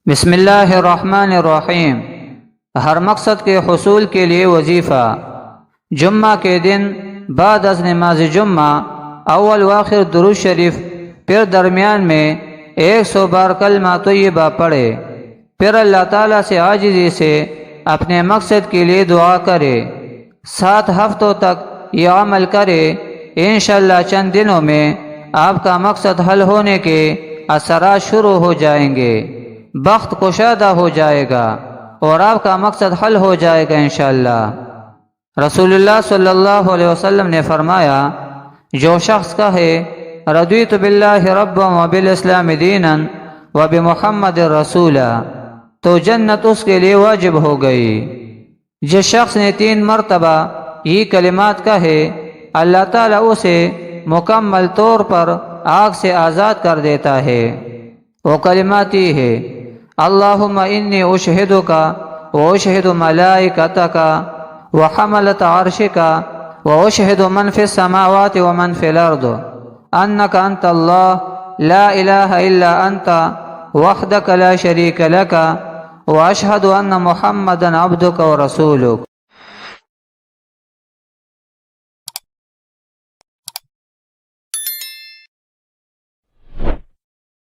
بسم اللہ الرحمن الرحیم۔ ہر مقصد کے حصول کے لیے وظیفہ۔ جمعہ کے دن بعد از نماز جمعہ اول و آخر درود شریف، پھر درمیان میں 100 بار کلمہ طیبہ پڑھے، پھر اللہ تعالیٰ سے عاجزی سے اپنے مقصد کے لیے دعا کرے۔ 7 ہفتوں تک یہ عمل کرے، انشاءاللہ چند دنوں میں آپ کا مقصد حل ہونے کے اثرات شروع ہو جائیں گے، بخت کشادہ ہو جائے گا اور آپ کا مقصد حل ہو جائے گا انشاءاللہ۔ رسول اللہ صلی اللہ علیہ وسلم نے فرمایا، جو شخص کہے رضیت باللہ ربا وبالاسلام دینا وبمحمد رسولا، تو جنت اس کے لیے واجب ہو گئی۔ جس شخص نے 3 مرتبہ یہ کلمات کہے، اللہ تعالیٰ اسے مکمل طور پر آگ سے آزاد کر دیتا ہے۔ وہ کلمات یہ ہے: اللہم انی اشہدک واشہد ملائکتک وحملۃ عرشک واشہد من فی السماوات ومن فی الارض انک انت اللہ لا الہ الا انت وحدک لا شریک لک واشہد ان محمدا عبدک ورسولک۔